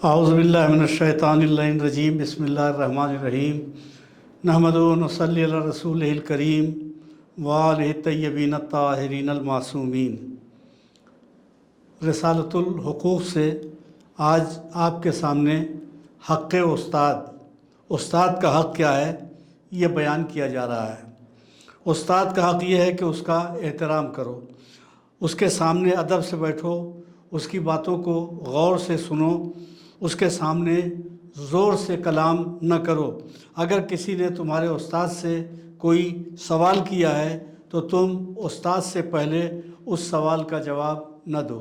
اعوذ باللہ من الشیطان الرجیم بسم اللہ الرحمن الرحیم نحمدہ و نصلی علی رسولہ الکریم وآلہ الطیبین الطاہرین المعصومین۔ رسالۃ الحقوق سے آج آپ کے سامنے حق استاد کا حق کیا ہے یہ بیان کیا جا رہا ہے۔ استاد کا حق یہ ہے کہ اس کا احترام کرو، اس کے سامنے ادب سے بیٹھو، اس کی باتوں کو غور سے سنو، اس کے سامنے زور سے کلام نہ کرو۔ اگر کسی نے تمہارے استاد سے کوئی سوال کیا ہے تو تم استاد سے پہلے اس سوال کا جواب نہ دو۔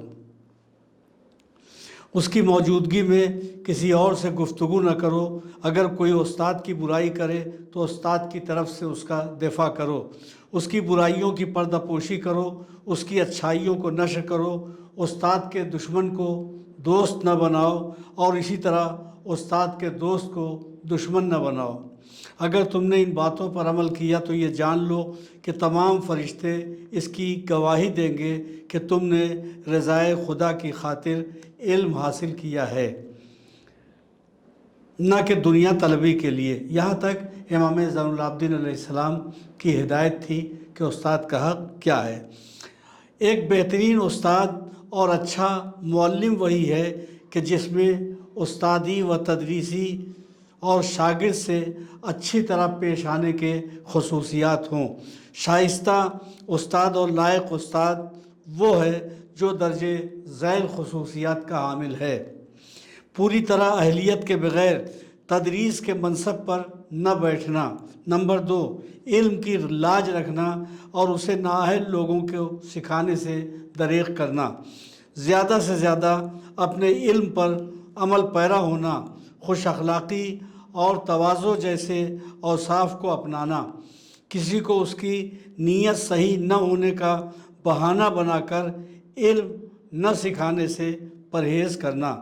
اس کی موجودگی میں کسی اور سے گفتگو نہ کرو۔ اگر کوئی استاد کی برائی کرے تو استاد کی طرف سے اس کا دفاع کرو، اس کی برائیوں کی پردہ پوشی کرو، اس کی اچھائیوں کو نشر کرو۔ استاد کے دشمن کو دوست نہ بناؤ اور اسی طرح استاد کے دوست کو دشمن نہ بناؤ۔ اگر تم نے ان باتوں پر عمل کیا تو یہ جان لو کہ تمام فرشتے اس کی گواہی دیں گے کہ تم نے رضائے خدا کی خاطر علم حاصل کیا ہے، نہ کہ دنیا طلبی کے لیے۔ یہاں تک امام زین العابدین علیہ السلام کی ہدایت تھی کہ استاد کا حق کیا ہے۔ ایک بہترین استاد اور اچھا معلم وہی ہے کہ جس میں استادی و تدریسی اور شاگرد سے اچھی طرح پیش آنے کے خصوصیات ہوں۔ شائستہ استاد اور لائق استاد وہ ہے جو درجے ذیل خصوصیات کا حامل ہے۔ پوری طرح اہلیت کے بغیر تدریس کے منصب پر نہ بیٹھنا۔ نمبر 2، علم کی لاج رکھنا اور اسے نااہل لوگوں کو سکھانے سے دریغ کرنا۔ زیادہ سے زیادہ اپنے علم پر عمل پیرا ہونا، خوش اخلاقی اور تواضع جیسے اوصاف کو اپنانا، کسی کو اس کی نیت صحیح نہ ہونے کا بہانہ بنا کر علم نہ سکھانے سے پرہیز کرنا،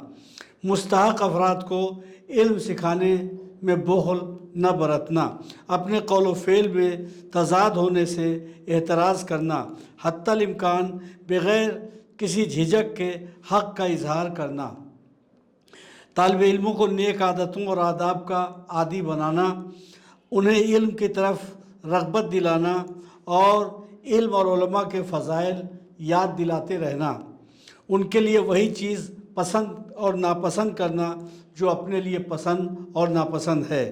مستحق افراد کو علم سکھانے میں بخل نہ برتنا، اپنے قول و فعل میں تضاد ہونے سے اعتراض کرنا، حتی الامکان بغیر کسی جھجک کے حق کا اظہار کرنا، طالب علموں کو نیک عادتوں اور آداب کا عادی بنانا، انہیں علم کی طرف رغبت دلانا اور علم اور علماء کے فضائل یاد دلاتے رہنا، ان کے لیے وہی چیز پسند اور ناپسند کرنا جو اپنے لیے پسند اور ناپسند ہے،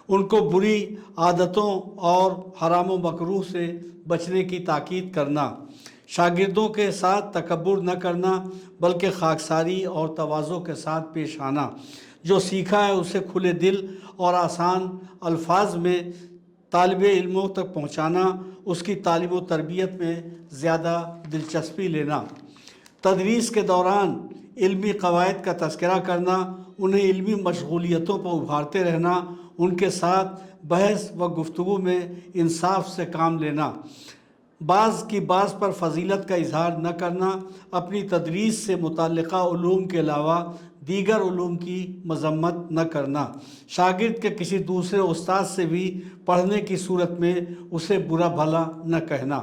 ان کو بری عادتوں اور حرام و مکروہ سے بچنے کی تاکید کرنا، شاگردوں کے ساتھ تکبر نہ کرنا بلکہ خاکساری اور تواضع کے ساتھ پیش آنا، جو سیکھا ہے اسے کھلے دل اور آسان الفاظ میں طالب علموں تک پہنچانا، اس کی تعلیم و تربیت میں زیادہ دلچسپی لینا، تدریس کے دوران علمی قواعد کا تذکرہ کرنا، انہیں علمی مشغولیتوں پر ابھارتے رہنا، ان کے ساتھ بحث و گفتگو میں انصاف سے کام لینا، بعض پر فضیلت کا اظہار نہ کرنا، اپنی تدریس سے متعلقہ علوم کے علاوہ دیگر علوم کی مذمت نہ کرنا، شاگرد کے کسی دوسرے استاد سے بھی پڑھنے کی صورت میں اسے برا بھلا نہ کہنا،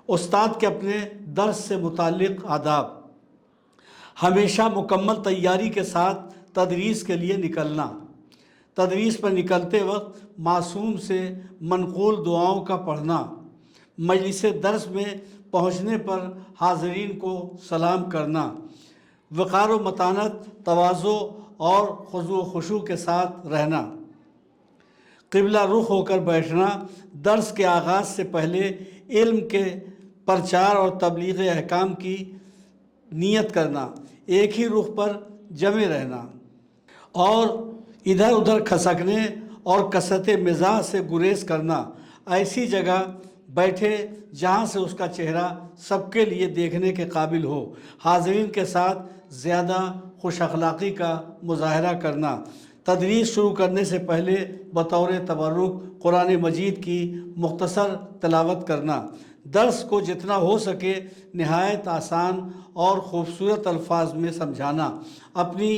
استاد کے اپنے درس سے متعلق آداب، ہمیشہ مکمل تیاری کے ساتھ تدریس کے لیے نکلنا، تدریس پر نکلتے وقت معصوم سے منقول دعاؤں کا پڑھنا، مجلس درس میں پہنچنے پر حاضرین کو سلام کرنا، وقار و متانت، تواضع اور خضوع و خشوع کے ساتھ رہنا، قبلہ رخ ہو کر بیٹھنا، درس کے آغاز سے پہلے علم کے پرچار اور تبلیغ احکام کی نیت کرنا، ایک ہی رخ پر جمے رہنا اور ادھر ادھر کھسکنے اور کثرت مزاح سے گریز کرنا، ایسی جگہ بیٹھے جہاں سے اس کا چہرہ سب کے لیے دیکھنے کے قابل ہو، حاضرین کے ساتھ زیادہ خوش اخلاقی کا مظاہرہ کرنا، تدریس شروع کرنے سے پہلے بطور تبرک قرآن مجید کی مختصر تلاوت کرنا، درس کو جتنا ہو سکے نہایت آسان اور خوبصورت الفاظ میں سمجھانا، اپنی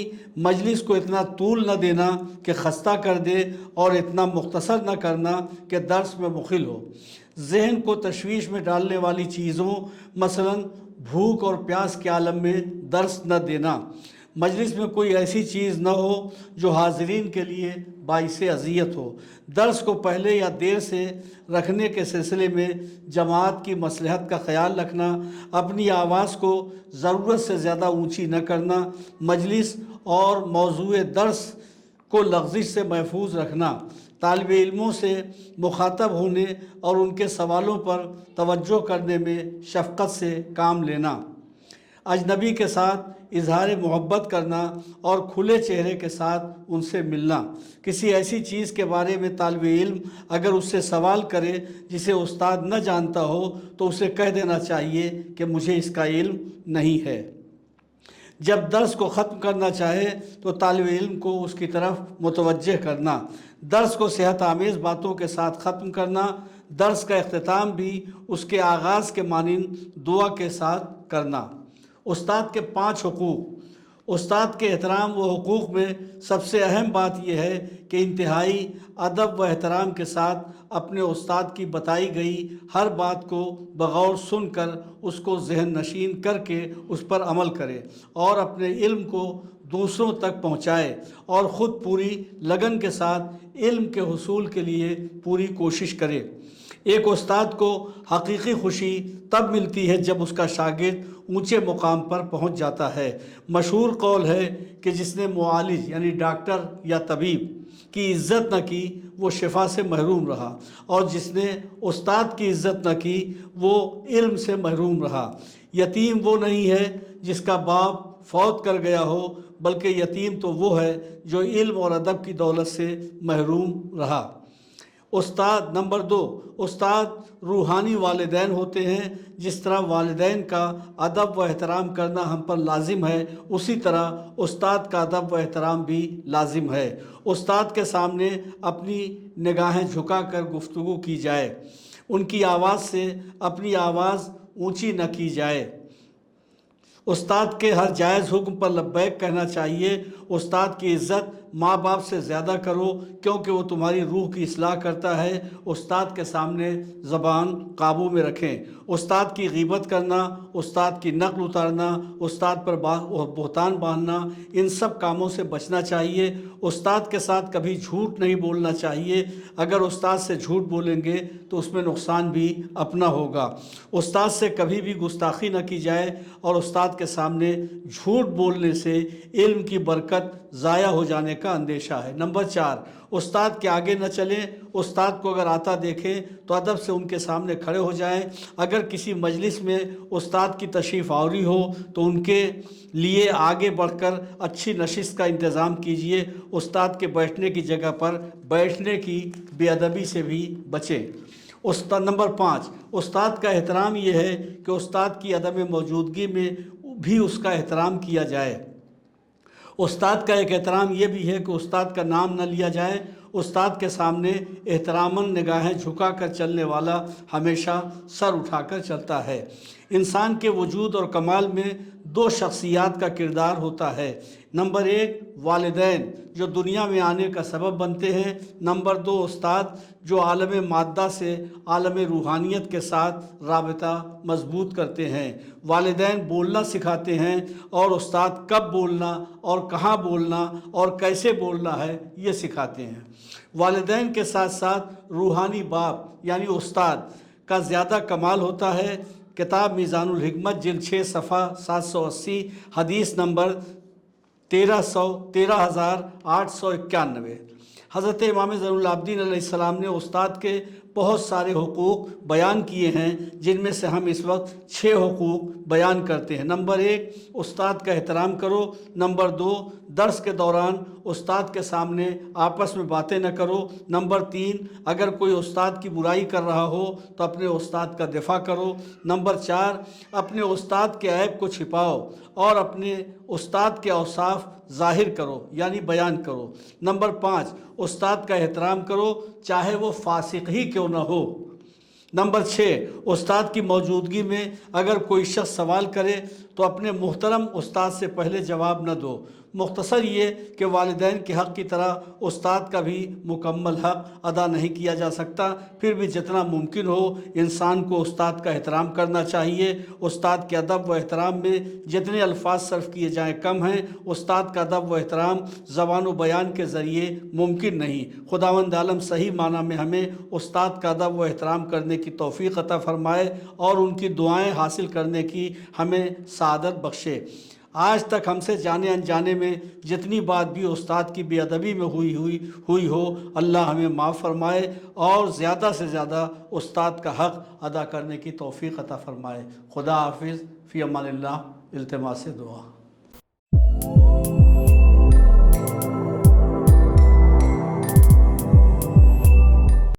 مجلس کو اتنا طول نہ دینا کہ خستہ کر دے اور اتنا مختصر نہ کرنا کہ درس میں مخل ہو، ذہن کو تشویش میں ڈالنے والی چیزوں مثلا بھوک اور پیاس کے عالم میں درس نہ دینا، مجلس میں کوئی ایسی چیز نہ ہو جو حاضرین کے لیے باعث اذیت ہو۔ درس کو پہلے یا دیر سے رکھنے کے سلسلے میں جماعت کی مصلحت کا خیال رکھنا، اپنی آواز کو ضرورت سے زیادہ اونچی نہ کرنا، مجلس اور موضوع درس کو لغزش سے محفوظ رکھنا، طالب علموں سے مخاطب ہونے اور ان کے سوالوں پر توجہ کرنے میں شفقت سے کام لینا، اجنبی کے ساتھ اظہار محبت کرنا اور کھلے چہرے کے ساتھ ان سے ملنا۔ کسی ایسی چیز کے بارے میں طالب علم اگر اس سے سوال کرے جسے استاد نہ جانتا ہو تو اسے کہہ دینا چاہیے کہ مجھے اس کا علم نہیں ہے۔ جب درس کو ختم کرنا چاہے تو طالب علم کو اس کی طرف متوجہ کرنا، درس کو صحت آمیز باتوں کے ساتھ ختم کرنا، درس کا اختتام بھی اس کے آغاز کے مانند دعا کے ساتھ کرنا۔ استاد کے 5 حقوق۔ استاد کے احترام و حقوق میں سب سے اہم بات یہ ہے کہ انتہائی ادب و احترام کے ساتھ اپنے استاد کی بتائی گئی ہر بات کو بغور سن کر اس کو ذہن نشین کر کے اس پر عمل کرے اور اپنے علم کو دوسروں تک پہنچائے اور خود پوری لگن کے ساتھ علم کے حصول کے لیے پوری کوشش کرے۔ ایک استاد کو حقیقی خوشی تب ملتی ہے جب اس کا شاگرد اونچے مقام پر پہنچ جاتا ہے۔ مشہور قول ہے کہ جس نے معالج یعنی ڈاکٹر یا طبیب کی عزت نہ کی وہ شفا سے محروم رہا، اور جس نے استاد کی عزت نہ کی وہ علم سے محروم رہا۔ یتیم وہ نہیں ہے جس کا باپ فوت کر گیا ہو، بلکہ یتیم تو وہ ہے جو علم اور ادب کی دولت سے محروم رہا۔ استاد نمبر 2، استاد روحانی والدین ہوتے ہیں۔ جس طرح والدین کا ادب و احترام کرنا ہم پر لازم ہے، اسی طرح استاد کا ادب و احترام بھی لازم ہے۔ استاد کے سامنے اپنی نگاہیں جھکا کر گفتگو کی جائے، ان کی آواز سے اپنی آواز اونچی نہ کی جائے۔ استاد کے ہر جائز حکم پر لبیک کہنا چاہیے۔ استاد کی عزت ماں باپ سے زیادہ کرو کیونکہ وہ تمہاری روح کی اصلاح کرتا ہے۔ استاد کے سامنے زبان قابو میں رکھیں۔ استاد کی غیبت کرنا، استاد کی نقل اتارنا، استاد پر بہتان باندھنا، ان سب کاموں سے بچنا چاہیے۔ استاد کے ساتھ کبھی جھوٹ نہیں بولنا چاہیے۔ اگر استاد سے جھوٹ بولیں گے تو اس میں نقصان بھی اپنا ہوگا۔ استاد سے کبھی بھی گستاخی نہ کی جائے، اور استاد کے سامنے جھوٹ بولنے سے علم کی برکت ضائع ہو جانے کا اندیشہ ہے۔ نمبر 4، استاد کے آگے نہ چلیں۔ استاد کو اگر آتا دیکھیں تو ادب سے ان کے سامنے کھڑے ہو جائیں۔ اگر کسی مجلس میں استاد کی تشریف آوری ہو تو ان کے لیے آگے بڑھ کر اچھی نشست کا انتظام کیجیے۔ استاد کے بیٹھنے کی جگہ پر بیٹھنے کی بے ادبی سے بھی بچیں۔ نمبر 5، استاد کا احترام یہ ہے کہ استاد کی عدم موجودگی میں بھی اس کا احترام کیا جائے۔ استاد کا ایک احترام یہ بھی ہے کہ استاد کا نام نہ لیا جائے۔ استاد کے سامنے احتراماً نگاہیں جھکا کر چلنے والا ہمیشہ سر اٹھا کر چلتا ہے۔ انسان کے وجود اور کمال میں 2 شخصیات کا کردار ہوتا ہے۔ نمبر 1 والدین جو دنیا میں آنے کا سبب بنتے ہیں۔ نمبر 2 استاد جو عالم مادہ سے عالم روحانیت کے ساتھ رابطہ مضبوط کرتے ہیں۔ والدین بولنا سکھاتے ہیں اور استاد کب بولنا اور کہاں بولنا اور کیسے بولنا ہے یہ سکھاتے ہیں۔ والدین کے ساتھ ساتھ روحانی باپ یعنی استاد کا زیادہ کمال ہوتا ہے۔ کتاب میزان الحکمت جلد 6 صفحہ 780 حدیث نمبر 13891۔ حضرت امام زین العابدین علیہ السلام نے استاد کے بہت سارے حقوق بیان کیے ہیں، جن میں سے ہم اس وقت 6 حقوق بیان کرتے ہیں۔ نمبر 1 استاد کا احترام کرو۔ نمبر 2 درس کے دوران استاد کے سامنے آپس میں باتیں نہ کرو۔ نمبر 3 اگر کوئی استاد کی برائی کر رہا ہو تو اپنے استاد کا دفاع کرو۔ نمبر 4 اپنے استاد کے عیب کو چھپاؤ اور اپنے استاد کے اوصاف ظاہر کرو یعنی بیان کرو۔ نمبر 5 استاد کا احترام کرو چاہے وہ فاسق ہی کیوں نہ ہو۔ نمبر 6 استاد کی موجودگی میں اگر کوئی شخص سوال کرے تو اپنے محترم استاد سے پہلے جواب نہ دو، مختصر یہ کہ والدین کے حق کی طرح استاد کا بھی مکمل حق ادا نہیں کیا جا سکتا، پھر بھی جتنا ممکن ہو انسان کو استاد کا احترام کرنا چاہیے۔ استاد کے ادب و احترام میں جتنے الفاظ صرف کیے جائیں کم ہیں۔ استاد کا ادب و احترام زبان و بیان کے ذریعے ممکن نہیں۔ خداوند عالم صحیح معنی میں ہمیں استاد کا ادب و احترام کرنے کی توفیق عطا فرمائے اور ان کی دعائیں حاصل کرنے کی ہمیں سعادت بخشے۔ آج تک ہم سے جانے انجانے میں جتنی بات بھی استاد کی بے ادبی میں ہوئی ہو، اللہ ہمیں معاف فرمائے اور زیادہ سے زیادہ استاد کا حق ادا کرنے کی توفیق عطا فرمائے۔ خدا حافظ، فی امان اللہ، التماس دعا۔